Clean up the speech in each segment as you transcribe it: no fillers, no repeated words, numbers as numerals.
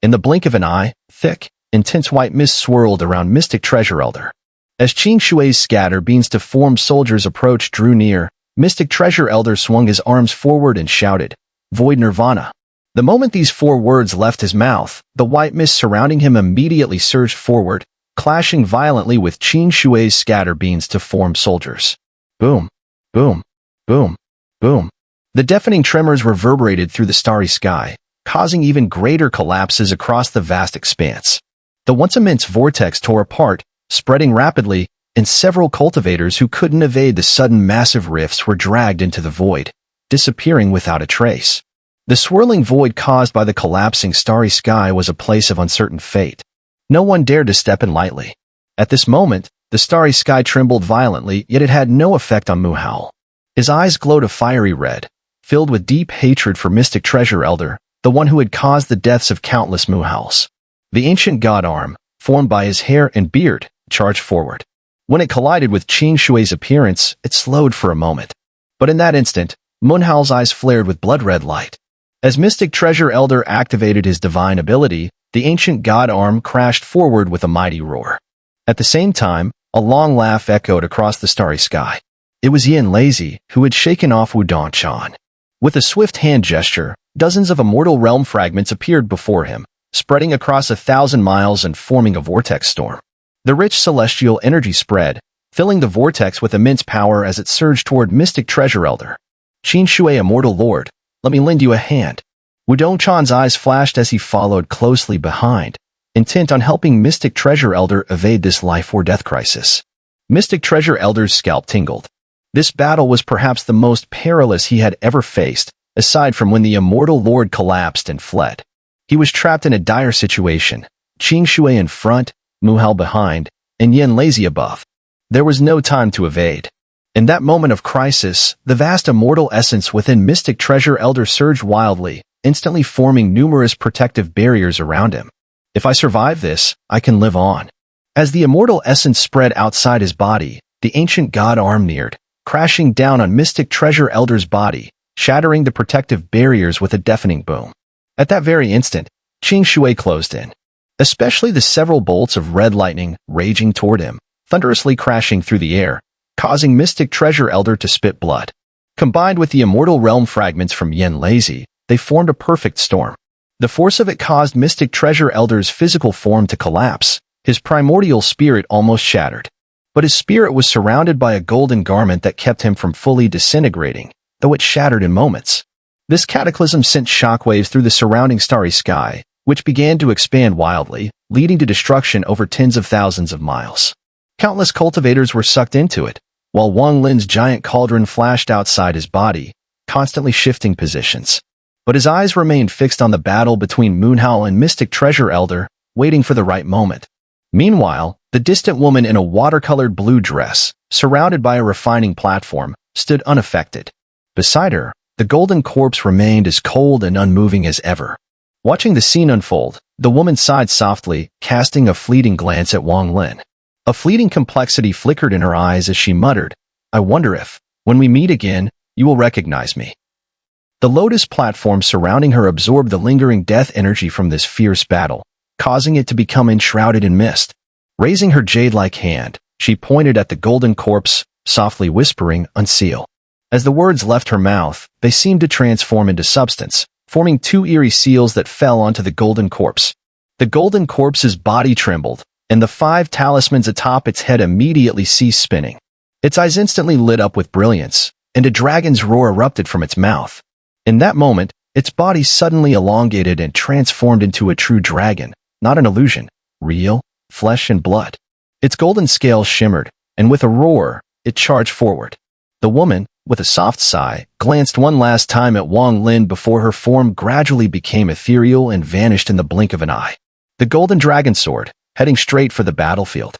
In the blink of an eye, thick, intense white mist swirled around Mystic Treasure Elder. As Qing Shui's scatter beans to form soldiers approached drew near, Mystic Treasure Elder swung his arms forward and shouted, "Void Nirvana." The moment these 4 words left his mouth, the white mist surrounding him immediately surged forward, clashing violently with Qing Shui's scatter beans to form soldiers. Boom, boom, boom, boom. The deafening tremors reverberated through the starry sky, causing even greater collapses across the vast expanse. The once immense vortex tore apart, spreading rapidly, and several cultivators who couldn't evade the sudden massive rifts were dragged into the void, disappearing without a trace. The swirling void caused by the collapsing starry sky was a place of uncertain fate. No one dared to step in lightly. At this moment, the starry sky trembled violently, yet it had no effect on Muhal. His eyes glowed a fiery red, filled with deep hatred for Mystic Treasure Elder, the one who had caused the deaths of countless Muhals. The ancient god arm, formed by his hair and beard, charged forward. When it collided with Qing Shui's appearance, it slowed for a moment. But in that instant, Munhal's eyes flared with blood-red light. As Mystic Treasure Elder activated his divine ability, the ancient god arm crashed forward with a mighty roar. At the same time, a long laugh echoed across the starry sky. It was Yin Lazy, who had shaken off Wudong Chan. With a swift hand gesture, dozens of immortal realm fragments appeared before him, spreading across 1,000 miles and forming a vortex storm. The rich celestial energy spread, filling the vortex with immense power as it surged toward Mystic Treasure Elder. Qin Shui, Immortal Lord, let me lend you a hand. Wudong Chan's eyes flashed as he followed closely behind, intent on helping Mystic Treasure Elder evade this life or death crisis. Mystic Treasure Elder's scalp tingled. This battle was perhaps the most perilous he had ever faced, aside from when the Immortal Lord collapsed and fled. He was trapped in a dire situation, Qing Shui in front, Muhal behind, and Yin Lazy above. There was no time to evade. In that moment of crisis, the vast immortal essence within Mystic Treasure Elder surged wildly, instantly forming numerous protective barriers around him. If I survive this, I can live on. As the immortal essence spread outside his body, the ancient god arm neared, crashing down on Mystic Treasure Elder's body, shattering the protective barriers with a deafening boom. At that very instant, Qing Shui closed in, especially the several bolts of red lightning raging toward him, thunderously crashing through the air, causing Mystic Treasure Elder to spit blood. Combined with the immortal realm fragments from Yin Lazy, they formed a perfect storm. The force of it caused Mystic Treasure Elder's physical form to collapse, his primordial spirit almost shattered. But his spirit was surrounded by a golden garment that kept him from fully disintegrating, though it shattered in moments. This cataclysm sent shockwaves through the surrounding starry sky, which began to expand wildly, leading to destruction over tens of thousands of miles. Countless cultivators were sucked into it, while Wong Lin's giant cauldron flashed outside his body, constantly shifting positions. But his eyes remained fixed on the battle between Munhal and Mystic Treasure Elder, waiting for the right moment. Meanwhile, the distant woman in a watercolored blue dress, surrounded by a refining platform, stood unaffected. Beside her, the golden corpse remained as cold and unmoving as ever. Watching the scene unfold, the woman sighed softly, casting a fleeting glance at Wong Lin. A fleeting complexity flickered in her eyes as she muttered, "I wonder if, when we meet again, you will recognize me." The lotus platform surrounding her absorbed the lingering death energy from this fierce battle, causing it to become enshrouded in mist. Raising her jade-like hand, she pointed at the golden corpse, softly whispering, "Unseal." As the words left her mouth, they seemed to transform into substance, forming 2 eerie seals that fell onto the golden corpse. The golden corpse's body trembled, and the 5 talismans atop its head immediately ceased spinning. Its eyes instantly lit up with brilliance, and a dragon's roar erupted from its mouth. In that moment, its body suddenly elongated and transformed into a true dragon, not an illusion, real, flesh and blood. Its golden scales shimmered, and with a roar, it charged forward. The woman, with a soft sigh, glanced one last time at Wong Lin before her form gradually became ethereal and vanished in the blink of an eye. The golden dragon soared, heading straight for the battlefield.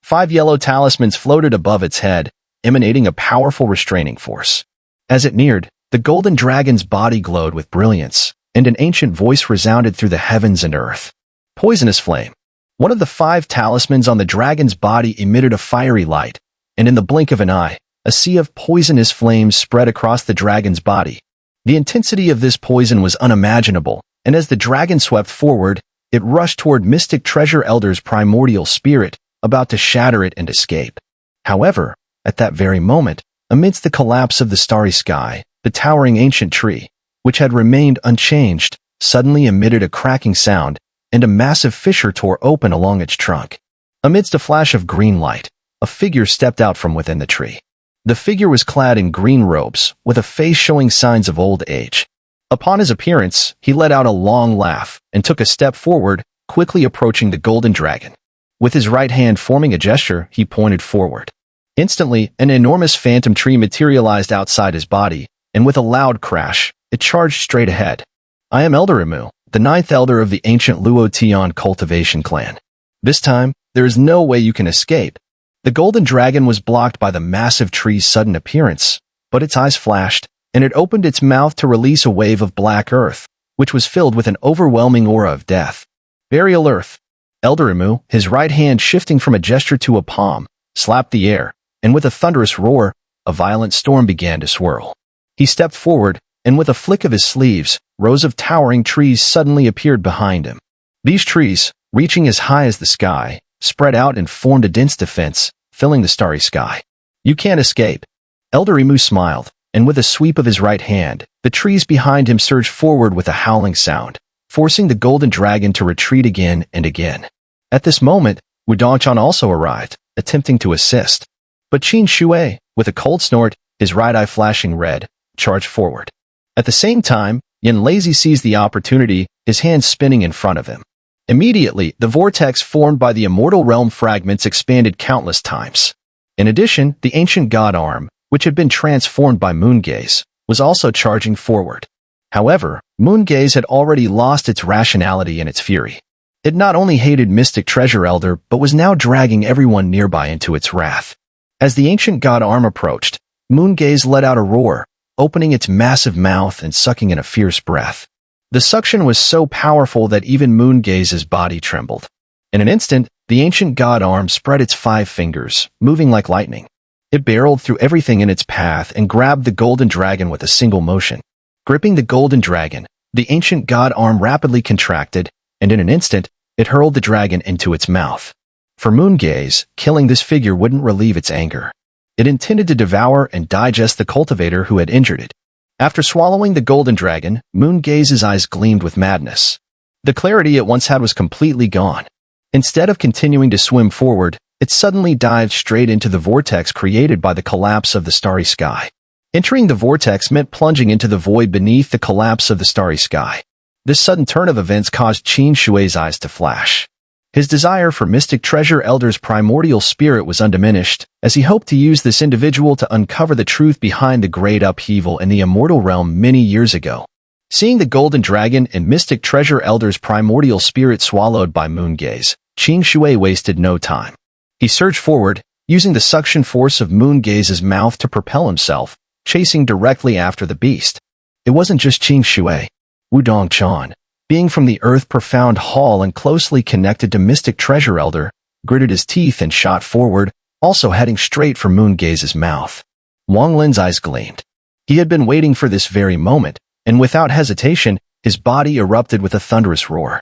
5 yellow talismans floated above its head, emanating a powerful restraining force. As it neared, the golden dragon's body glowed with brilliance, and an ancient voice resounded through the heavens and earth. Poisonous flame. One of the 5 talismans on the dragon's body emitted a fiery light, and in the blink of an eye, a sea of poisonous flames spread across the dragon's body. The intensity of this poison was unimaginable, and as the dragon swept forward, It rushed toward Mystic Treasure Elder's primordial spirit, about to shatter it and escape. However, at that very moment, amidst the collapse of the starry sky, the towering ancient tree, which had remained unchanged, suddenly emitted a cracking sound, and a massive fissure tore open along its trunk. Amidst a flash of green light, a figure stepped out from within the tree. The figure was clad in green robes, with a face showing signs of old age. Upon his appearance, he let out a long laugh and took a step forward, quickly approaching the golden dragon. With his right hand forming a gesture, he pointed forward. Instantly, an enormous phantom tree materialized outside his body, and with a loud crash, it charged straight ahead. I am Elder Imu, the 9th elder of the ancient Luotian cultivation clan. This time, there is no way you can escape. The golden dragon was blocked by the massive tree's sudden appearance, but its eyes flashed, and it opened its mouth to release a wave of black earth, which was filled with an overwhelming aura of death. Burial earth. Elder Imu, his right hand shifting from a gesture to a palm, slapped the air, and with a thunderous roar, a violent storm began to swirl. He stepped forward, and with a flick of his sleeves, rows of towering trees suddenly appeared behind him. These trees, reaching as high as the sky, spread out and formed a dense defense, filling the starry sky. You can't escape. Elder Imu smiled, and with a sweep of his right hand, the trees behind him surged forward with a howling sound, forcing the golden dragon to retreat again and again. At this moment, Wudongchan also arrived, attempting to assist. But Qin Shui, with a cold snort, his right eye flashing red, charged forward. At the same time, Yin Lazy seized the opportunity, his hands spinning in front of him. Immediately, the vortex formed by the immortal realm fragments expanded countless times. In addition, the ancient god arm, which had been transformed by Moongaze, was also charging forward. However, Moongaze had already lost its rationality in its fury. It not only hated Mystic Treasure Elder, but was now dragging everyone nearby into its wrath. As the ancient god arm approached, Moongaze let out a roar, opening its massive mouth and sucking in a fierce breath. The suction was so powerful that even Moongaze's body trembled. In an instant, the ancient god arm spread its 5 fingers, moving like lightning. It barreled through everything in its path and grabbed the golden dragon with a single motion. Gripping the golden dragon, the ancient god arm rapidly contracted, and in an instant, it hurled the dragon into its mouth. For Moongaze, killing this figure wouldn't relieve its anger. It intended to devour and digest the cultivator who had injured it. After swallowing the golden dragon, Moongaze's eyes gleamed with madness. The clarity it once had was completely gone. Instead of continuing to swim forward, it suddenly dived straight into the vortex created by the collapse of the starry sky. Entering the vortex meant plunging into the void beneath the collapse of the starry sky. This sudden turn of events caused Qin Shui's eyes to flash. His desire for Mystic Treasure Elder's primordial spirit was undiminished, as he hoped to use this individual to uncover the truth behind the great upheaval in the immortal realm many years ago. Seeing the golden dragon and Mystic Treasure Elder's primordial spirit swallowed by Moongaze, Qin Shui wasted no time. He surged forward, using the suction force of Moongaze's mouth to propel himself, chasing directly after the beast. It wasn't just Qin Shui. Wudongchan, being from the earth-profound hall and closely connected to Mystic Treasure Elder, gritted his teeth and shot forward, also heading straight for Moongaze's mouth. Wong Lin's eyes gleamed. He had been waiting for this very moment, and without hesitation, his body erupted with a thunderous roar.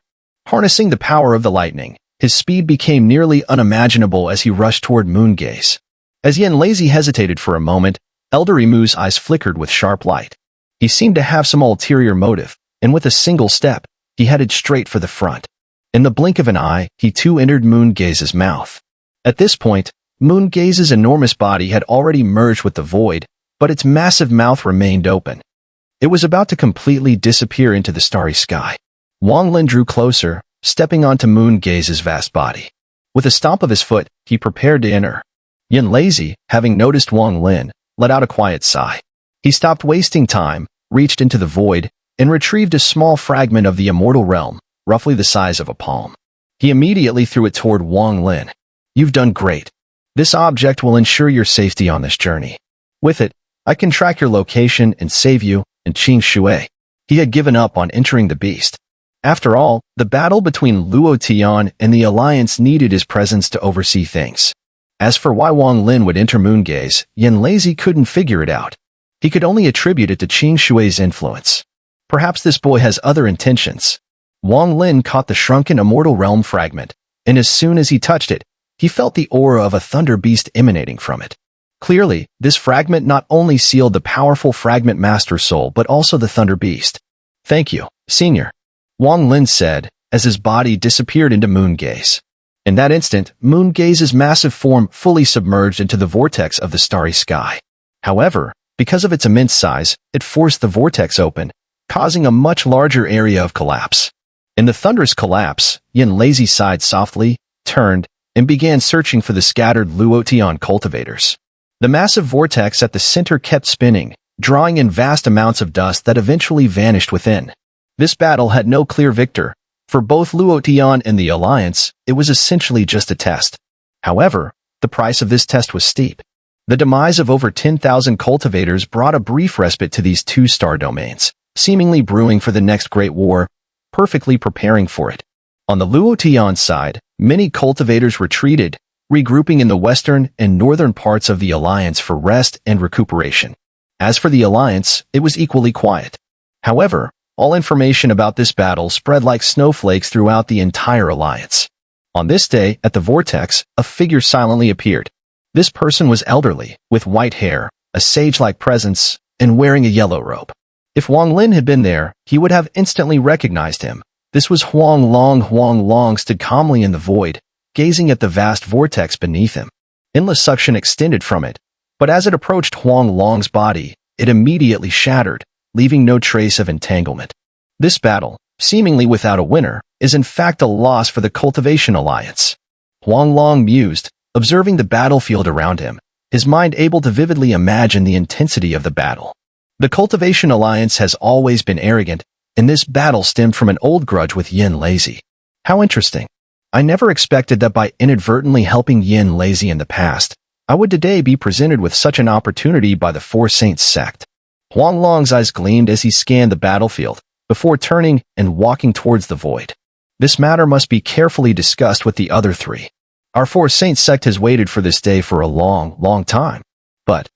Harnessing the power of the lightning, his speed became nearly unimaginable as he rushed toward Moongaze. As Yin Lazy hesitated for a moment, Elder Imu's eyes flickered with sharp light. He seemed to have some ulterior motive, and with a single step, he headed straight for the front. In the blink of an eye, he too entered Moongaze's mouth. At this point, Moongaze's enormous body had already merged with the void, but its massive mouth remained open. It was about to completely disappear into the starry sky. Wong Lin drew closer, stepping onto Moongaze's vast body. With a stomp of his foot, he prepared to enter. Yin Lazy, having noticed Wong Lin, let out a quiet sigh. He stopped wasting time, reached into the void, and retrieved a small fragment of the immortal realm, roughly the size of a palm. He immediately threw it toward Wong Lin. You've done great. This object will ensure your safety on this journey. With it, I can track your location and save you, and Qin Shui. He had given up on entering the beast. After all, the battle between Luotian and the Alliance needed his presence to oversee things. As for why Wong Lin would enter Moongaze, Yin Lazy couldn't figure it out. He could only attribute it to Qin Shui's influence. Perhaps this boy has other intentions. Wong Lin caught the shrunken immortal realm fragment, and as soon as he touched it, he felt the aura of a thunderbeast emanating from it. Clearly, this fragment not only sealed the powerful fragment master soul but also the thunderbeast. "Thank you, Senior," Wong Lin said, as his body disappeared into Moon Gaze. In that instant, Moon Gaze's massive form fully submerged into the vortex of the starry sky. However, because of its immense size, it forced the vortex open, causing a much larger area of collapse. In the thunderous collapse, Yin Lazy sighed softly, turned, and began searching for the scattered Luotian cultivators. The massive vortex at the center kept spinning, drawing in vast amounts of dust that eventually vanished within. This battle had no clear victor. For both Luotian and the Alliance, it was essentially just a test. However, the price of this test was steep. The demise of over 10,000 cultivators brought a brief respite to these two star domains, seemingly brewing for the next great war, perfectly preparing for it. On the Luotian side, many cultivators retreated, regrouping in the western and northern parts of the Alliance for rest and recuperation. As for the Alliance, it was equally quiet. However, all information about this battle spread like snowflakes throughout the entire Alliance. On this day, at the vortex, a figure silently appeared. This person was elderly, with white hair, a sage-like presence, and wearing a yellow robe. If Wong Lin had been there, he would have instantly recognized him. This was Huang Long. Huang Long stood calmly in the void, gazing at the vast vortex beneath him. Endless suction extended from it, but as it approached Huang Long's body, it immediately shattered, leaving no trace of entanglement. This battle, seemingly without a winner, is in fact a loss for the Cultivation Alliance. Huang Long mused, observing the battlefield around him, his mind able to vividly imagine the intensity of the battle. The Cultivation Alliance has always been arrogant, and this battle stemmed from an old grudge with Yin Lazy. How interesting. I never expected that by inadvertently helping Yin Lazy in the past, I would today be presented with such an opportunity by the Four Saints sect. Huang Long's eyes gleamed as he scanned the battlefield, before turning and walking towards the void. This matter must be carefully discussed with the other three. Our Four Saints sect has waited for this day for a long time. But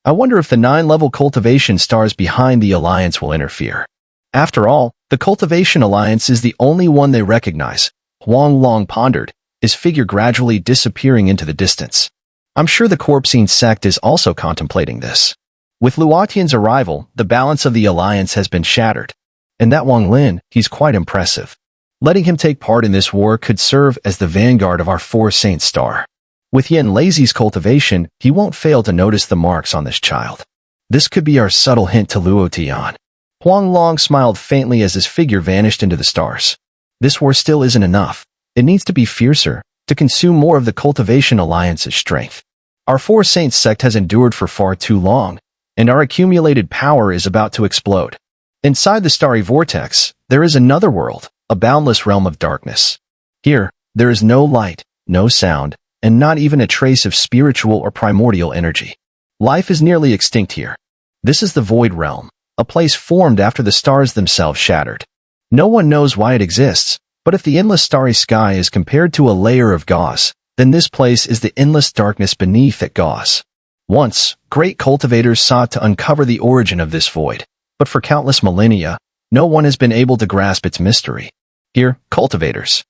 I wonder if the 9-level cultivation stars behind the Alliance will interfere. After all, the Cultivation Alliance is the only one they recognize. Huang Long pondered, his figure gradually disappearing into the distance. I'm sure the Corpsine sect is also contemplating this. With Luotian's arrival, the balance of the Alliance has been shattered. And that Wong Lin, he's quite impressive. Letting him take part in this war could serve as the vanguard of our Four Saints star. With Yin Lazy's cultivation, he won't fail to notice the marks on this child. This could be our subtle hint to Luotian. Huang Long smiled faintly as his figure vanished into the stars. This war still isn't enough. It needs to be fiercer, to consume more of the Cultivation Alliance's strength. Our Four Saints sect has endured for far too long, and our accumulated power is about to explode. Inside the starry vortex, there is another world, a boundless realm of darkness. Here, there is no light, no sound, and not even a trace of spiritual or primordial energy. Life is nearly extinct here. This is the Void Realm, a place formed after the stars themselves shattered. No one knows why it exists, but if the endless starry sky is compared to a layer of gauze, then this place is the endless darkness beneath that gauze. Once, great cultivators sought to uncover the origin of this void, but for countless millennia, no one has been able to grasp its mystery. Here, cultivators'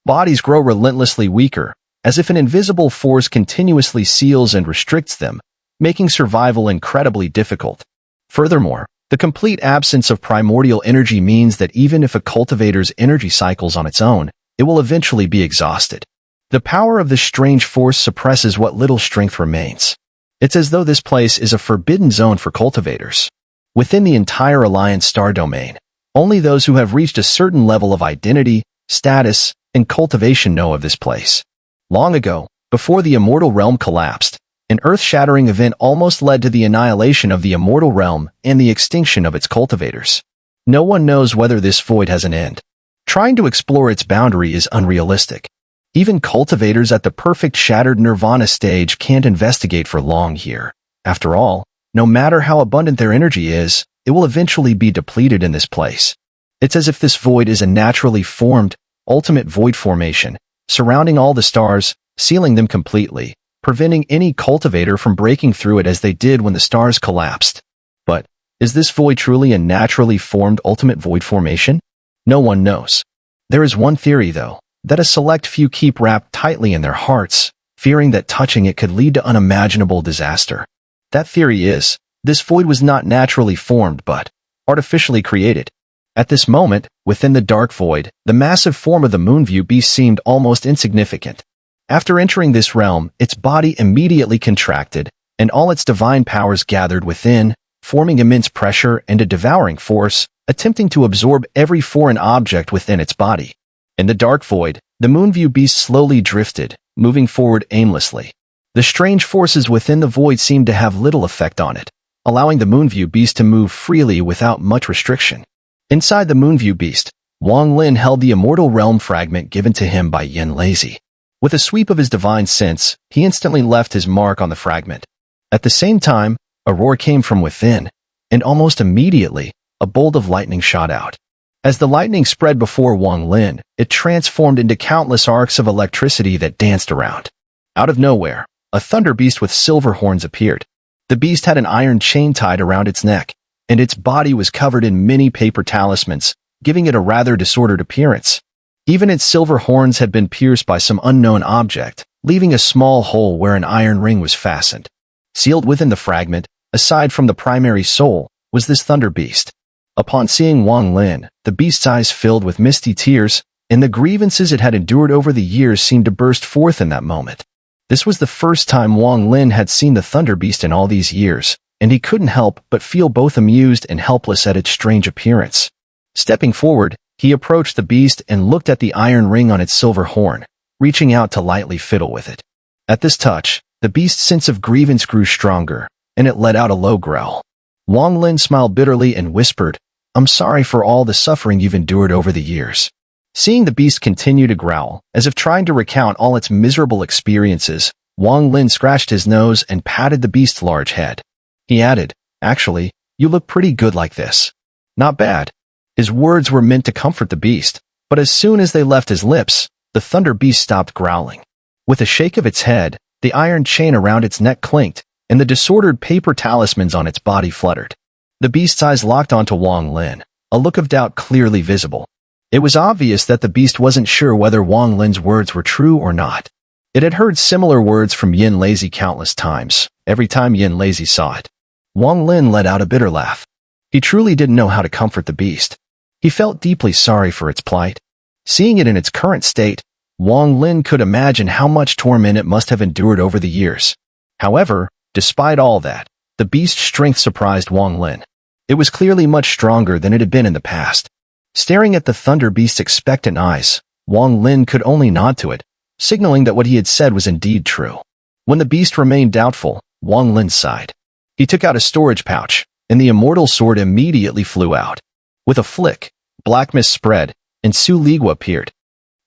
bodies grow relentlessly weaker, as if an invisible force continuously seals and restricts them, making survival incredibly difficult. Furthermore, the complete absence of primordial energy means that even if a cultivator's energy cycles on its own, it will eventually be exhausted. The power of this strange force suppresses what little strength remains. It's as though this place is a forbidden zone for cultivators. Within the entire Alliance star domain, only those who have reached a certain level of identity, status, and cultivation know of this place. Long ago, before the Immortal Realm collapsed, an earth-shattering event almost led to the annihilation of the Immortal Realm and the extinction of its cultivators. No one knows whether this void has an end. Trying to explore its boundary is unrealistic. Even cultivators at the perfect shattered nirvana stage can't investigate for long here. After all, no matter how abundant their energy is, it will eventually be depleted in this place. It's as if this void is a naturally formed, ultimate void formation, surrounding all the stars, sealing them completely, preventing any cultivator from breaking through it as they did when the stars collapsed. But, is this void truly a naturally formed ultimate void formation? No one knows. There is one theory, though, that a select few keep wrapped tightly in their hearts, fearing that touching it could lead to unimaginable disaster. That theory is, this void was not naturally formed but artificially created. At this moment, within the dark void, the massive form of the Moonview beast seemed almost insignificant. After entering this realm, its body immediately contracted, and all its divine powers gathered within, forming immense pressure and a devouring force, attempting to absorb every foreign object within its body. In the dark void, the Moonview beast slowly drifted, moving forward aimlessly. The strange forces within the void seemed to have little effect on it, allowing the Moonview beast to move freely without much restriction. Inside the Moonview beast, Wong Lin held the immortal realm fragment given to him by Yin Lazy. With a sweep of his divine sense, he instantly left his mark on the fragment. At the same time, a roar came from within, and almost immediately, a bolt of lightning shot out. As the lightning spread before Wong Lin, it transformed into countless arcs of electricity that danced around. Out of nowhere, a thunderbeast with silver horns appeared. The beast had an iron chain tied around its neck, and its body was covered in many paper talismans, giving it a rather disordered appearance. Even its silver horns had been pierced by some unknown object, leaving a small hole where an iron ring was fastened. Sealed within the fragment, aside from the primary soul, was this thunderbeast. Upon seeing Wong Lin, the beast's eyes filled with misty tears, and the grievances it had endured over the years seemed to burst forth in that moment. This was the first time Wong Lin had seen the thunderbeast in all these years, and he couldn't help but feel both amused and helpless at its strange appearance. Stepping forward, he approached the beast and looked at the iron ring on its silver horn, reaching out to lightly fiddle with it. At this touch, the beast's sense of grievance grew stronger, and it let out a low growl. Wong Lin smiled bitterly and whispered, "I'm sorry for all the suffering you've endured over the years." Seeing the beast continue to growl, as if trying to recount all its miserable experiences, Wong Lin scratched his nose and patted the beast's large head. He added, "Actually, you look pretty good like this." "Not bad." His words were meant to comfort the beast, but as soon as they left his lips, the thunder beast stopped growling. With a shake of its head, the iron chain around its neck clinked, and the disordered paper talismans on its body fluttered. The beast's eyes locked onto Wong Lin, a look of doubt clearly visible. It was obvious that the beast wasn't sure whether Wong Lin's words were true or not. It had heard similar words from Yin Lazy countless times, every time Yin Lazy saw it. Wong Lin let out a bitter laugh. He truly didn't know how to comfort the beast. He felt deeply sorry for its plight. Seeing it in its current state, Wong Lin could imagine how much torment it must have endured over the years. However, despite all that, the beast's strength surprised Wong Lin. It was clearly much stronger than it had been in the past. Staring at the thunder beast's expectant eyes, Wong Lin could only nod to it, signaling that what he had said was indeed true. When the beast remained doubtful, Wong Lin sighed. He took out a storage pouch, and the immortal sword immediately flew out. With a flick, black mist spread, and Su Ligua appeared.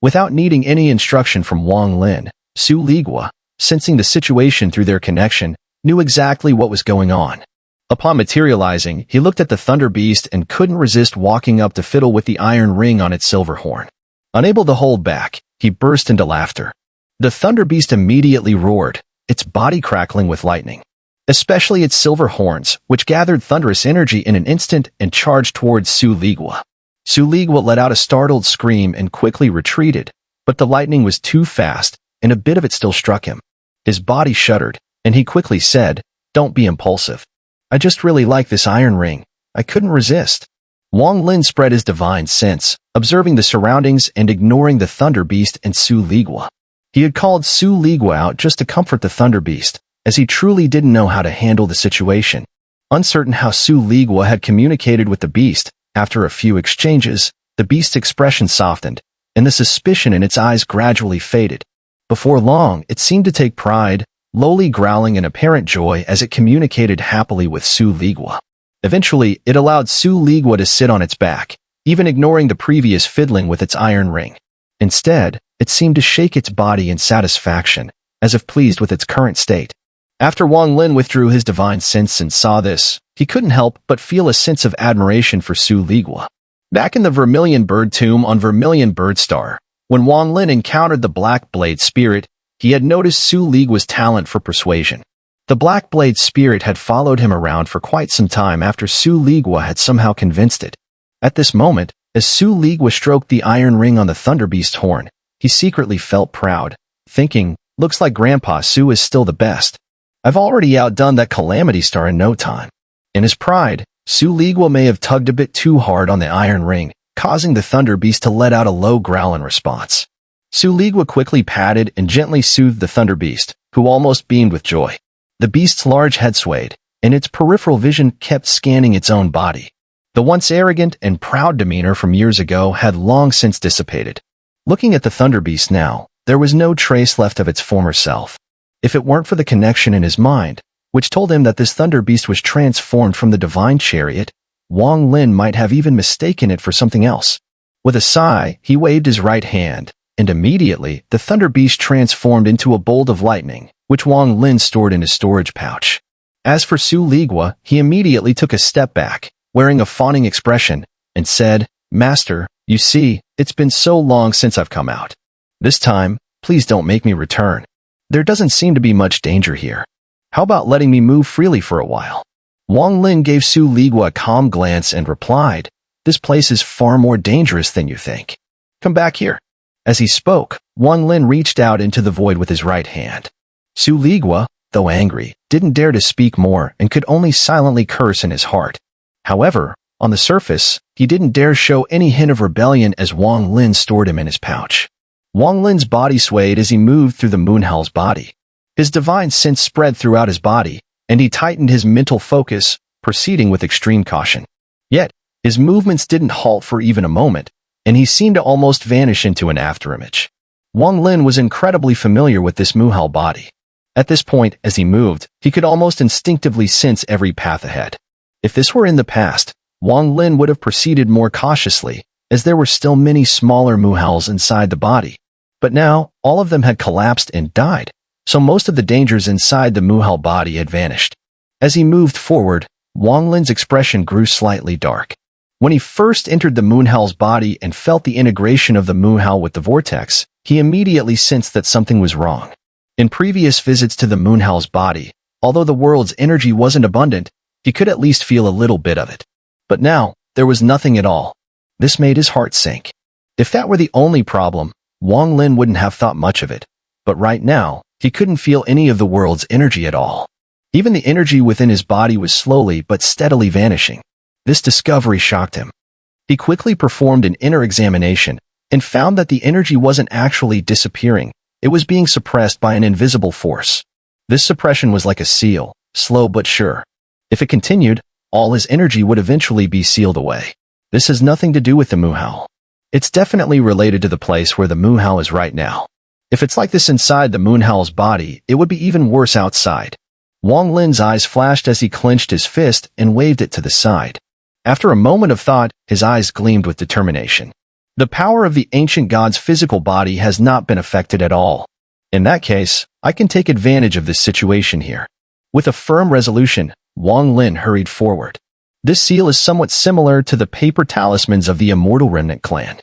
Without needing any instruction from Wong Lin, Su Ligua, sensing the situation through their connection, knew exactly what was going on. Upon materializing, he looked at the thunder beast and couldn't resist walking up to fiddle with the iron ring on its silver horn. Unable to hold back, he burst into laughter. The thunder beast immediately roared, its body crackling with lightning. Especially its silver horns, which gathered thunderous energy in an instant and charged towards Su Ligua. Su Ligua let out a startled scream and quickly retreated, but the lightning was too fast, and a bit of it still struck him. His body shuddered, and he quickly said, "Don't be impulsive. I just really like this iron ring. I couldn't resist." Wong Lin spread his divine sense, observing the surroundings and ignoring the thunder beast and Su Ligua. He had called Su Ligua out just to comfort the thunder beast, as he truly didn't know how to handle the situation. Uncertain how Su Ligua had communicated with the beast, after a few exchanges, the beast's expression softened, and the suspicion in its eyes gradually faded. Before long, it seemed to take pride, lowly growling in apparent joy as it communicated happily with Su Ligua. Eventually, it allowed Su Ligua to sit on its back, even ignoring the previous fiddling with its iron ring. Instead, it seemed to shake its body in satisfaction, as if pleased with its current state. After Wong Lin withdrew his divine sense and saw this, he couldn't help but feel a sense of admiration for Su Ligua. Back in the Vermilion Bird Tomb on Vermilion Bird Star, when Wong Lin encountered the Black Blade Spirit, he had noticed Su Ligua's talent for persuasion. The Black Blade Spirit had followed him around for quite some time after Su Ligua had somehow convinced it. At this moment, As Su Ligua stroked the iron ring on the thunderbeast horn, he secretly felt proud, thinking, looks like Grandpa Su is still the best. I've already outdone that calamity star in no time. In his pride, Su Ligua may have tugged a bit too hard on the iron ring, causing the thunderbeast to let out a low growl in response. Su Ligua quickly patted and gently soothed the thunderbeast, who almost beamed with joy. The beast's large head swayed, and its peripheral vision kept scanning its own body. The once arrogant and proud demeanor from years ago had long since dissipated. Looking at the thunderbeast now, there was no trace left of its former self. If it weren't for the connection in his mind, which told him that this thunderbeast was transformed from the divine chariot, Wong Lin might have even mistaken it for something else. With a sigh, he waved his right hand, and immediately the thunderbeast transformed into a bolt of lightning, which Wong Lin stored in his storage pouch. As for Su Ligua, he immediately took a step back, wearing a fawning expression, and said, Master, you see, it's been so long since I've come out. This time, please don't make me return. There doesn't seem to be much danger here. How about letting me move freely for a while? Wong Lin gave Su Ligua a calm glance and replied, This place is far more dangerous than you think. Come back here. As he spoke, Wong Lin reached out into the void with his right hand. Su Ligua, though angry, didn't dare to speak more and could only silently curse in his heart. However, on the surface, he didn't dare show any hint of rebellion as Wong Lin stored him in his pouch. Wong Lin's body swayed as he moved through the Moonhowl's body. His divine sense spread throughout his body, and he tightened his mental focus, proceeding with extreme caution. Yet, his movements didn't halt for even a moment, and he seemed to almost vanish into an afterimage. Wong Lin was incredibly familiar with this Moonhowl body. At this point, as he moved, he could almost instinctively sense every path ahead. If this were in the past, Wong Lin would have proceeded more cautiously, as there were still many smaller Moonhowls inside the body. But now, all of them had collapsed and died, so most of the dangers inside the Moonhowl body had vanished. As he moved forward, Wong Lin's expression grew slightly dark. When he first entered the Moonhowl's body and felt the integration of the Moonhowl with the vortex, he immediately sensed that something was wrong. In previous visits to the Moonhowl's body, although the world's energy wasn't abundant, he could at least feel a little bit of it. But now, there was nothing at all. This made his heart sink. If that were the only problem, Wong Lin wouldn't have thought much of it. But right now, he couldn't feel any of the world's energy at all. Even the energy within his body was slowly but steadily vanishing. This discovery shocked him. He quickly performed an inner examination and found that the energy wasn't actually disappearing. It was being suppressed by an invisible force. This suppression was like a seal, slow but sure. If it continued, all his energy would eventually be sealed away. This has nothing to do with the Moonhowl. It's definitely related to the place where the Moonhowl is right now. If it's like this inside the Moonhowl's body, it would be even worse outside. Wong Lin's eyes flashed as he clenched his fist and waved it to the side. After a moment of thought, his eyes gleamed with determination. The power of the ancient god's physical body has not been affected at all. In that case, I can take advantage of this situation here. With a firm resolution, Wong Lin hurried forward. This seal is somewhat similar to the paper talismans of the immortal remnant clan.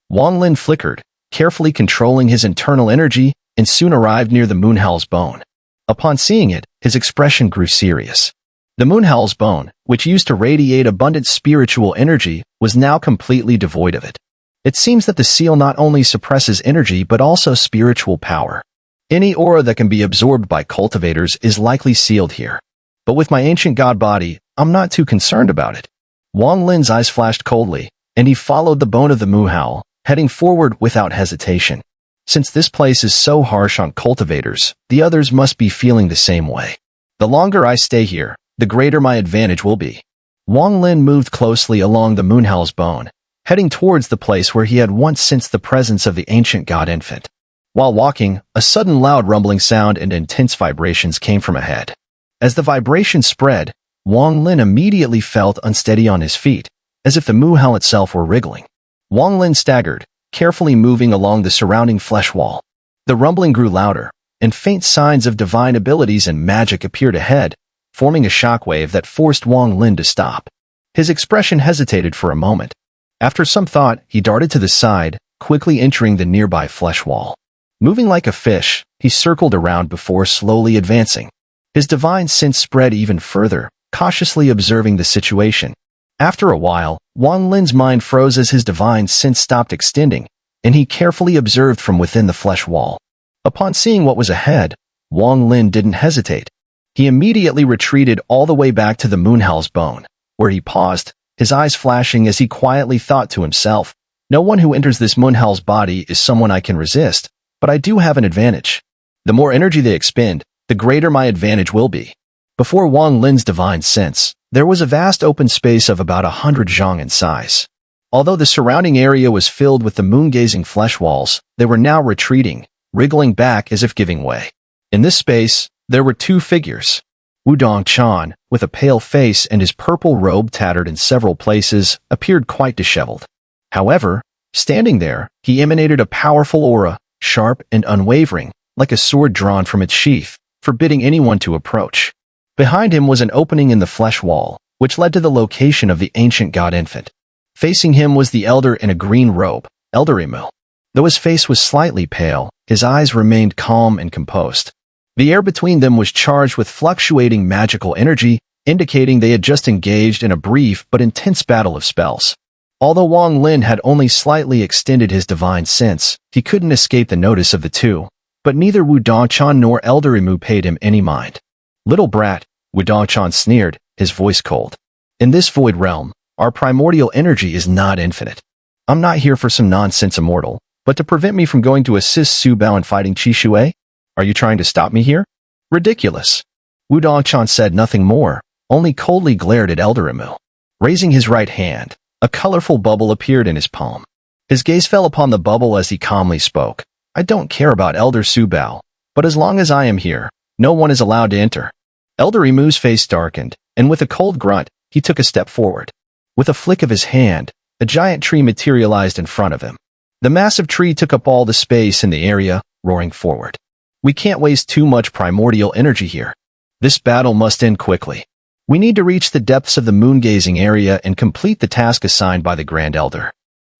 Wong Lin flickered, carefully controlling his internal energy, and soon arrived near the Moonhowl's bone. Upon seeing it, his expression grew serious. The Moonhowl's bone, which used to radiate abundant spiritual energy, was now completely devoid of it. It seems that the seal not only suppresses energy but also spiritual power. Any aura that can be absorbed by cultivators is likely sealed here. But with my ancient god body, I'm not too concerned about it. Wong Lin's eyes flashed coldly, and he followed the bone of the Moonhowl, heading forward without hesitation. Since this place is so harsh on cultivators, the others must be feeling the same way. The longer I stay here, the greater my advantage will be. Wong Lin moved closely along the Moonhowl's bone, heading towards the place where he had once sensed the presence of the ancient god infant. While walking, a sudden loud rumbling sound and intense vibrations came from ahead. As the vibration spread, Wong Lin immediately felt unsteady on his feet, as if the Moonhowl itself were wriggling. Wong Lin staggered, carefully moving along the surrounding flesh wall. The rumbling grew louder, and faint signs of divine abilities and magic appeared ahead, forming a shockwave that forced Wong Lin to stop. His expression hesitated for a moment. After some thought, he darted to the side, quickly entering the nearby flesh wall. Moving like a fish, he circled around before slowly advancing. His divine sense spread even further, cautiously observing the situation. After a while, Wong Lin's mind froze as his divine sense stopped extending, and he carefully observed from within the flesh wall. Upon seeing what was ahead, Wong Lin didn't hesitate. He immediately retreated all the way back to the Moonhowl's bone, where he paused, his eyes flashing as he quietly thought to himself, "No one who enters this Moonhowl's body is someone I can resist, but I do have an advantage. The more energy they expend, the greater my advantage will be." Before Wong Lin's divine sense, there was a vast open space of about 100 zhang in size. Although the surrounding area was filled with the moon-gazing flesh walls, they were now retreating, wriggling back as if giving way. In this space, there were two figures. Wudong Chan, with a pale face and his purple robe tattered in several places, appeared quite disheveled. However, standing there, he emanated a powerful aura, sharp and unwavering, like a sword drawn from its sheath, forbidding anyone to approach. Behind him was an opening in the flesh wall, which led to the location of the ancient god infant. Facing him was the elder in a green robe, Elder Emu. Though his face was slightly pale, his eyes remained calm and composed. The air between them was charged with fluctuating magical energy, indicating they had just engaged in a brief but intense battle of spells. Although Wong Lin had only slightly extended his divine sense, he couldn't escape the notice of the two, but neither Wudong Chan nor Elder Emu paid him any mind. "Little brat," Wudong Chan sneered, his voice cold. "In this void realm, our primordial energy is not infinite. I'm not here for some nonsense immortal, but to prevent me from going to assist Su Bao in fighting Qi Shui? Are you trying to stop me here? Ridiculous." Wudong Chan said nothing more, only coldly glared at Elder Emu. Raising his right hand, a colorful bubble appeared in his palm. His gaze fell upon the bubble as he calmly spoke. "I don't care about Elder Su Bao, but as long as I am here, no one is allowed to enter." Elder Emu's face darkened, and with a cold grunt, he took a step forward. With a flick of his hand, a giant tree materialized in front of him. The massive tree took up all the space in the area, roaring forward. "We can't waste too much primordial energy here. This battle must end quickly. We need to reach the depths of the moon-gazing area and complete the task assigned by the Grand Elder."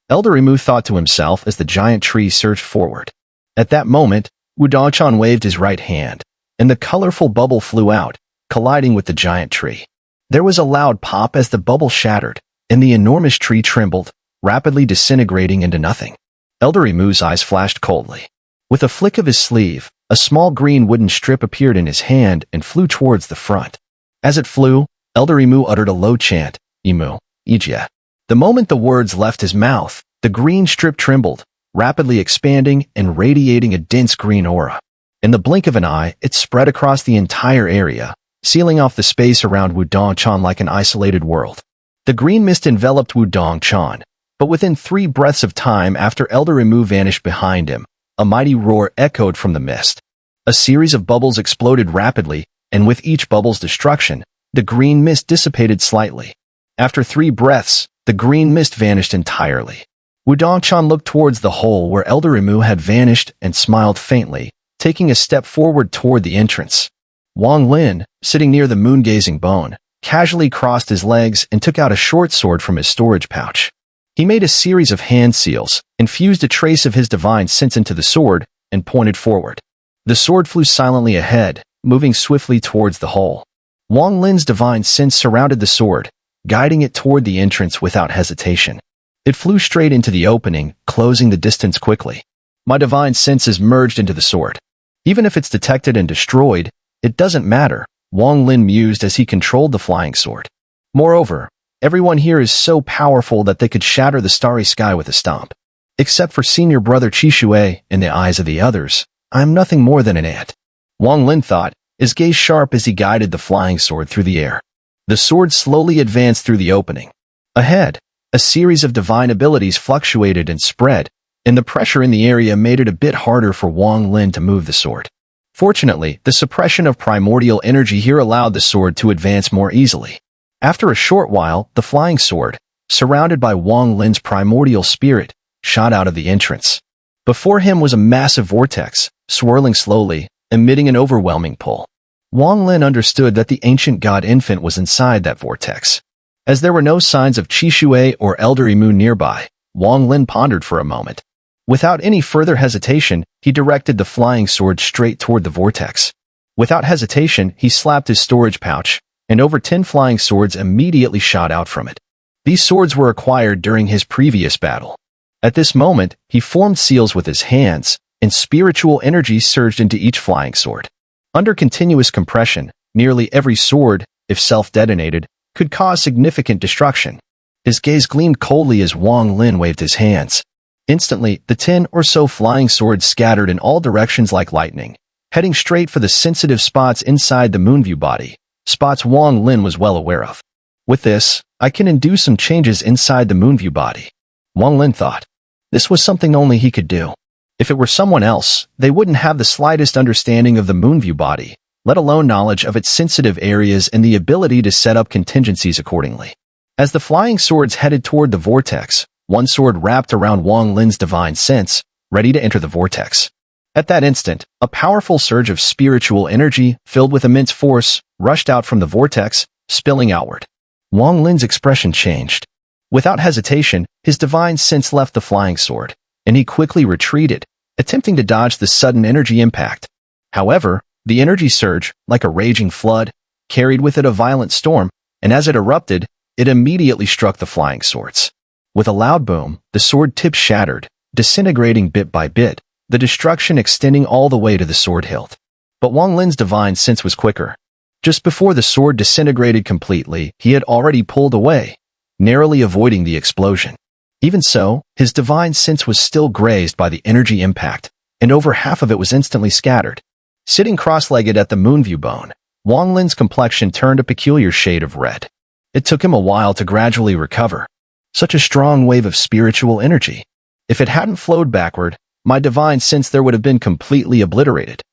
Elder Emu thought to himself as the giant tree surged forward. At that moment, Wudong Chan waved his right hand, and the colorful bubble flew out, colliding with the giant tree. There was a loud pop as the bubble shattered, and the enormous tree trembled, rapidly disintegrating into nothing. Elder Emu's eyes flashed coldly. With a flick of his sleeve, a small green wooden strip appeared in his hand and flew towards the front. As it flew, Elder Emu uttered a low chant, "Emu, Ijia." The moment the words left his mouth, the green strip trembled, rapidly expanding and radiating a dense green aura. In the blink of an eye, it spread across the entire area, sealing off the space around Wudong Chan like an isolated world. The green mist enveloped Wudong Chan, but within 3 breaths of time after Elder Emu vanished behind him, a mighty roar echoed from the mist. A series of bubbles exploded rapidly, and with each bubble's destruction, the green mist dissipated slightly. After 3 breaths, the green mist vanished entirely. Wudong Chan looked towards the hole where Elder Emu had vanished and smiled faintly, taking a step forward toward the entrance. Wong Lin, sitting near the moon-gazing bone, casually crossed his legs and took out a short sword from his storage pouch. He made a series of hand seals, infused a trace of his divine sense into the sword, and pointed forward. The sword flew silently ahead, moving swiftly towards the hole. Wong Lin's divine sense surrounded the sword, guiding it toward the entrance without hesitation. It flew straight into the opening, closing the distance quickly. My divine senses merged into the sword. Even if it's detected and destroyed, it doesn't matter, Wong Lin mused as he controlled the flying sword. Moreover, everyone here is so powerful that they could shatter the starry sky with a stomp. Except for senior brother Qi Shui, in the eyes of the others, I am nothing more than an ant. Wong Lin thought, his gaze sharp as he guided the flying sword through the air. The sword slowly advanced through the opening. Ahead, a series of divine abilities fluctuated and spread, and the pressure in the area made it a bit harder for Wong Lin to move the sword. Fortunately, the suppression of primordial energy here allowed the sword to advance more easily. After a short while, the flying sword, surrounded by Wong Lin's primordial spirit, shot out of the entrance. Before him was a massive vortex, swirling slowly, emitting an overwhelming pull. Wong Lin understood that the ancient god infant was inside that vortex. As there were no signs of Qi Shui or Elder Emu nearby, Wong Lin pondered for a moment. Without any further hesitation, he directed the flying sword straight toward the vortex. Without hesitation, he slapped his storage pouch, and over 10 flying swords immediately shot out from it. These swords were acquired during his previous battle. At this moment, he formed seals with his hands, and spiritual energy surged into each flying sword. Under continuous compression, nearly every sword, if self-detonated, could cause significant destruction. His gaze gleamed coldly as Wong Lin waved his hands. Instantly, the 10 or so flying swords scattered in all directions like lightning, heading straight for the sensitive spots inside the Moonview body, spots Wong Lin was well aware of. With this, I can induce some changes inside the Moonview body, Wong Lin thought. This was something only he could do. If it were someone else, they wouldn't have the slightest understanding of the Moonview body, let alone knowledge of its sensitive areas and the ability to set up contingencies accordingly. As the flying swords headed toward the vortex, one sword wrapped around Wong Lin's divine sense, ready to enter the vortex. At that instant, a powerful surge of spiritual energy, filled with immense force, rushed out from the vortex, spilling outward. Wong Lin's expression changed. Without hesitation, his divine sense left the flying sword, and he quickly retreated, attempting to dodge the sudden energy impact. However, the energy surge, like a raging flood, carried with it a violent storm, and as it erupted, it immediately struck the flying swords. With a loud boom, the sword tip shattered, disintegrating bit by bit, the destruction extending all the way to the sword hilt. But Wong Lin's divine sense was quicker. Just before the sword disintegrated completely, he had already pulled away, narrowly avoiding the explosion. Even so, his divine sense was still grazed by the energy impact, and over half of it was instantly scattered. Sitting cross-legged at the Moonview bone, Wong Lin's complexion turned a peculiar shade of red. It took him a while to gradually recover. Such a strong wave of spiritual energy. If it hadn't flowed backward, my divine sense there would have been completely obliterated.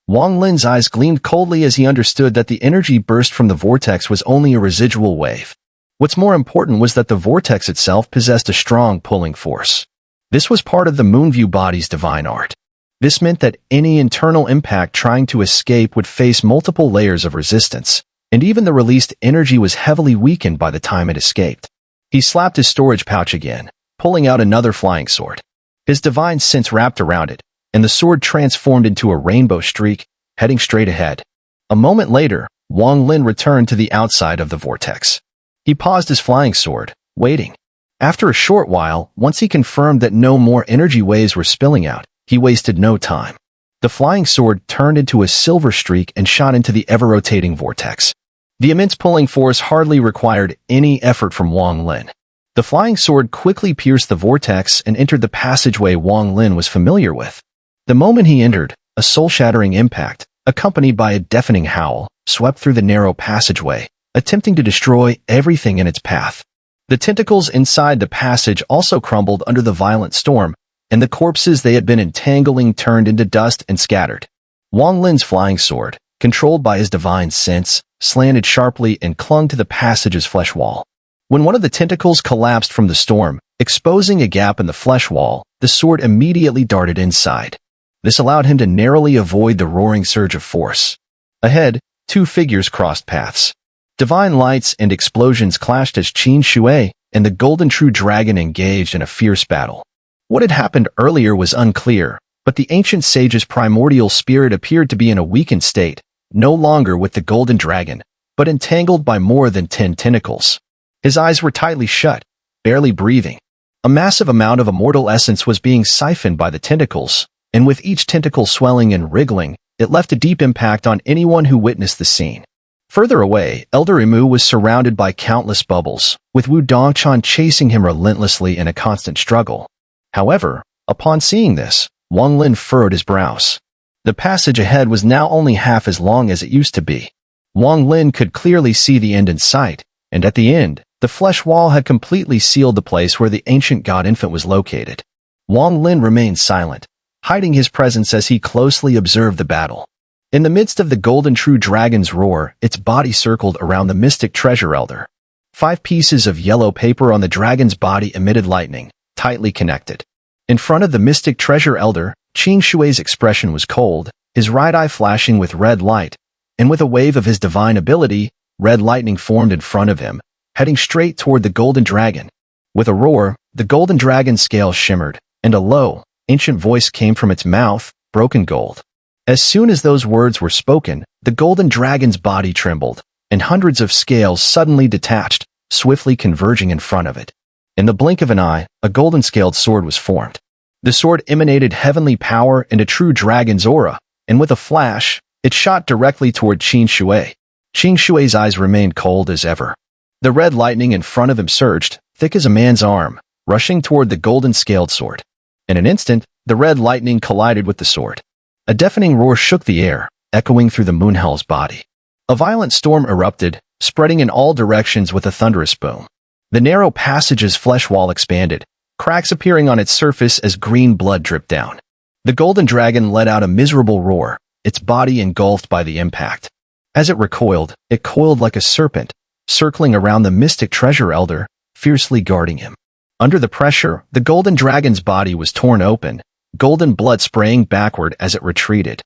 Wong Lin's eyes gleamed coldly as he understood that the energy burst from the vortex was only a residual wave. What's more important was that the vortex itself possessed a strong pulling force. This was part of the Moonview body's divine art. This meant that any internal impact trying to escape would face multiple layers of resistance, and even the released energy was heavily weakened by the time it escaped. He slapped his storage pouch again, pulling out another flying sword. His divine sense wrapped around it, and the sword transformed into a rainbow streak, heading straight ahead. A moment later, Wong Lin returned to the outside of the vortex. He paused his flying sword, waiting. After a short while, once he confirmed that no more energy waves were spilling out, he wasted no time. The flying sword turned into a silver streak and shot into the ever-rotating vortex. The immense pulling force hardly required any effort from Wong Lin. The flying sword quickly pierced the vortex and entered the passageway Wong Lin was familiar with. The moment he entered, a soul-shattering impact, accompanied by a deafening howl, swept through the narrow passageway, attempting to destroy everything in its path. The tentacles inside the passage also crumbled under the violent storm, and the corpses they had been entangling turned into dust and scattered. Wong Lin's flying sword, controlled by his divine sense, slanted sharply and clung to the passage's flesh wall. When one of the tentacles collapsed from the storm, exposing a gap in the flesh wall, the sword immediately darted inside. This allowed him to narrowly avoid the roaring surge of force. Ahead, two figures crossed paths. Divine lights and explosions clashed as Qin Shui and the Golden True Dragon engaged in a fierce battle. What had happened earlier was unclear, but the ancient sage's primordial spirit appeared to be in a weakened state, no longer with the Golden Dragon, but entangled by more than 10 tentacles. His eyes were tightly shut, barely breathing. A massive amount of immortal essence was being siphoned by the tentacles, and with each tentacle swelling and wriggling, it left a deep impact on anyone who witnessed the scene. Further away, Elder Imu was surrounded by countless bubbles, with Wu Dongchan chasing him relentlessly in a constant struggle. However, upon seeing this, Wong Lin furrowed his brows. The passage ahead was now only half as long as it used to be. Wong Lin could clearly see the end in sight, and at the end, the flesh wall had completely sealed the place where the ancient god infant was located. Wong Lin remained silent, hiding his presence as he closely observed the battle. In the midst of the Golden True Dragon's roar, its body circled around the mystic treasure elder. 5 pieces of yellow paper on the dragon's body emitted lightning, tightly connected. In front of the mystic treasure elder, Qin Shui's expression was cold, his right eye flashing with red light, and with a wave of his divine ability, red lightning formed in front of him, heading straight toward the golden dragon. With a roar, the golden dragon's scales shimmered, and a low, ancient voice came from its mouth, broken gold. As soon as those words were spoken, the golden dragon's body trembled, and hundreds of scales suddenly detached, swiftly converging in front of it. In the blink of an eye, a golden-scaled sword was formed. The sword emanated heavenly power and a true dragon's aura, and with a flash, it shot directly toward Qin Shui. Qin Shui's eyes remained cold as ever. The red lightning in front of him surged, thick as a man's arm, rushing toward the golden-scaled sword. In an instant, the red lightning collided with the sword. A deafening roar shook the air, echoing through the moonhell's body. A violent storm erupted, spreading in all directions with a thunderous boom. The narrow passage's flesh wall expanded, cracks appearing on its surface as green blood dripped down. The golden dragon let out a miserable roar, its body engulfed by the impact. As it recoiled, it coiled like a serpent, circling around the mystic treasure elder, fiercely guarding him. Under the pressure, the golden dragon's body was torn open, golden blood spraying backward as it retreated.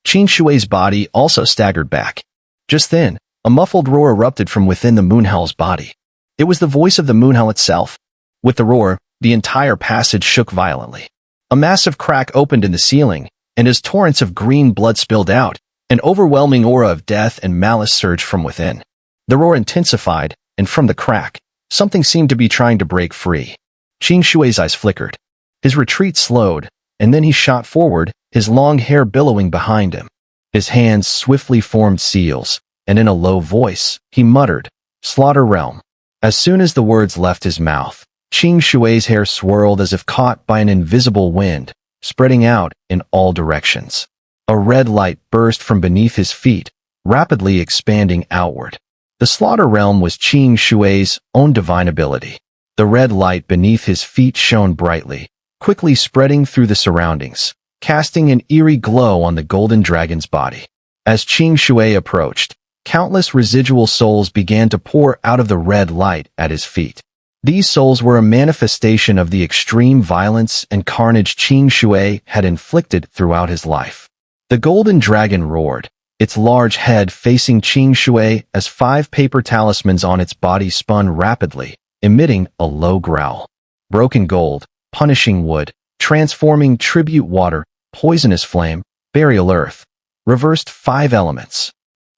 Qin Shui's body also staggered back. Just then, a muffled roar erupted from within the moonhell's body. It was the voice of the moonhell itself. With the roar, the entire passage shook violently. A massive crack opened in the ceiling, and as torrents of green blood spilled out, an overwhelming aura of death and malice surged from within. The roar intensified, and from the crack, something seemed to be trying to break free. Qin Shui's eyes flickered. His retreat slowed, and then he shot forward, his long hair billowing behind him. His hands swiftly formed seals, and in a low voice, he muttered, "Slaughter Realm." As soon as the words left his mouth, Qin Shui's hair swirled as if caught by an invisible wind, spreading out in all directions. A red light burst from beneath his feet, rapidly expanding outward. The Slaughter Realm was Qin Shui's own divine ability. The red light beneath his feet shone brightly, quickly spreading through the surroundings, casting an eerie glow on the golden dragon's body. As Qin Shui approached, countless residual souls began to pour out of the red light at his feet. These souls were a manifestation of the extreme violence and carnage Qin Shui had inflicted throughout his life. The golden dragon roared, its large head facing Qin Shui as 5 paper talismans on its body spun rapidly, emitting a low growl. Broken gold, punishing wood, transforming tribute water, poisonous flame, burial earth, reversed 5 elements.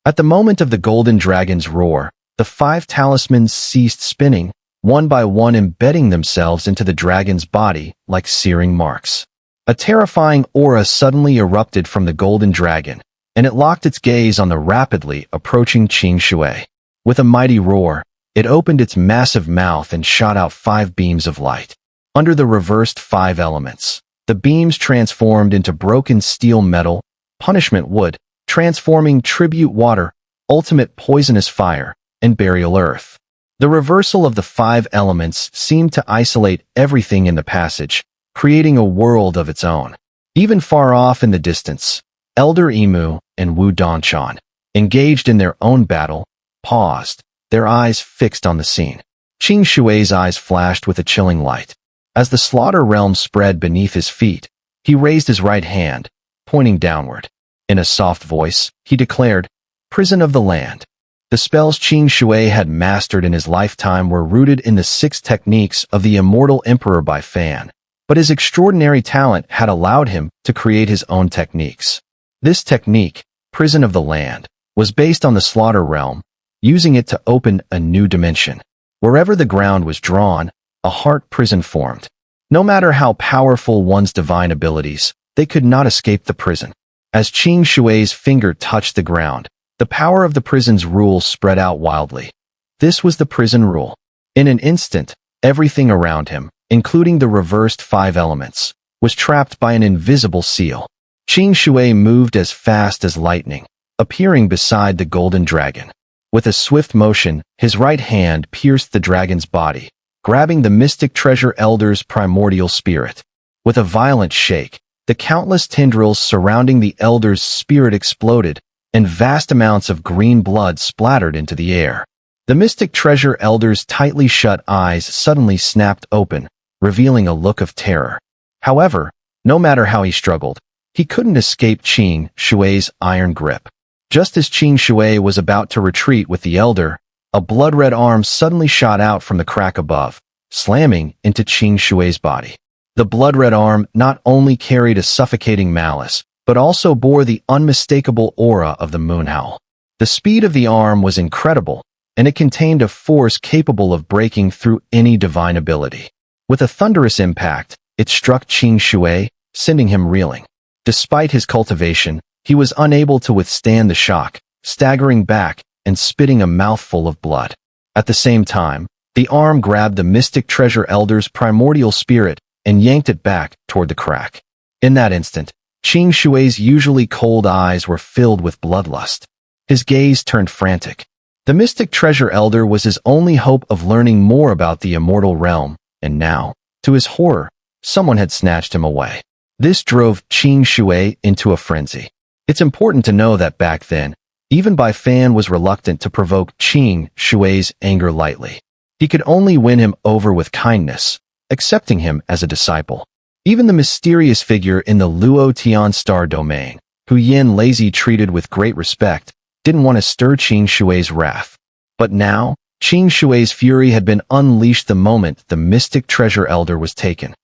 At the moment of the golden dragon's roar, the 5 talismans ceased spinning, one by one embedding themselves into the dragon's body like searing marks. A terrifying aura suddenly erupted from the golden dragon, and it locked its gaze on the rapidly approaching Qin Shui. With a mighty roar, it opened its massive mouth and shot out 5 beams of light. Under the reversed 5 elements, the beams transformed into broken steel metal, punishment wood, transforming tribute water, ultimate poisonous fire, and burial earth. The reversal of the 5 elements seemed to isolate everything in the passage, creating a world of its own. Even far off in the distance, Elder Emu and Wu Donchan, engaged in their own battle, paused, their eyes fixed on the scene. Qin Shui's eyes flashed with a chilling light. As the Slaughter Realm spread beneath his feet, he raised his right hand, pointing downward. In a soft voice, he declared, "Prison of the land." The spells Qin Shui had mastered in his lifetime were rooted in the 6 techniques of the Immortal Emperor by Fan, but his extraordinary talent had allowed him to create his own techniques. This technique, Prison of the Land, was based on the Slaughter Realm, using it to open a new dimension. Wherever the ground was drawn, a heart prison formed. No matter how powerful one's divine abilities, they could not escape the prison. As Qin Shui's finger touched the ground, the power of the prison's rule spread out wildly. This was the prison rule. In an instant, everything around him, including the reversed 5 elements, was trapped by an invisible seal. Qin Shui moved as fast as lightning, appearing beside the golden dragon. With a swift motion, his right hand pierced the dragon's body, grabbing the mystic treasure elder's primordial spirit. With a violent shake, the countless tendrils surrounding the elder's spirit exploded, and vast amounts of green blood splattered into the air. The mystic treasure elder's tightly shut eyes suddenly snapped open, revealing a look of terror. However, no matter how he struggled, he couldn't escape Qin Shui's iron grip. Just as Qin Shui was about to retreat with the elder, a blood-red arm suddenly shot out from the crack above, slamming into Qin Shui's body. The blood-red arm not only carried a suffocating malice, but also bore the unmistakable aura of the moonhowl. The speed of the arm was incredible, and it contained a force capable of breaking through any divine ability. With a thunderous impact, it struck Qing Shui, sending him reeling. Despite his cultivation, he was unable to withstand the shock, staggering back and spitting a mouthful of blood. At the same time, the arm grabbed the mystic treasure elder's primordial spirit and yanked it back toward the crack. In that instant, Qing Shui's usually cold eyes were filled with bloodlust. His gaze turned frantic. The mystic treasure elder was his only hope of learning more about the immortal realm, and now, to his horror, someone had snatched him away. This drove Qing Shui into a frenzy. It's important to know that back then, even Bai Fan was reluctant to provoke Qing Shui's anger lightly. He could only win him over with kindness, accepting him as a disciple. Even the mysterious figure in the Luo Tian star domain, who Yin Lazy treated with great respect, didn't want to stir Qing Shui's wrath. But now, Qing Shui's fury had been unleashed the moment the mystic treasure elder was taken.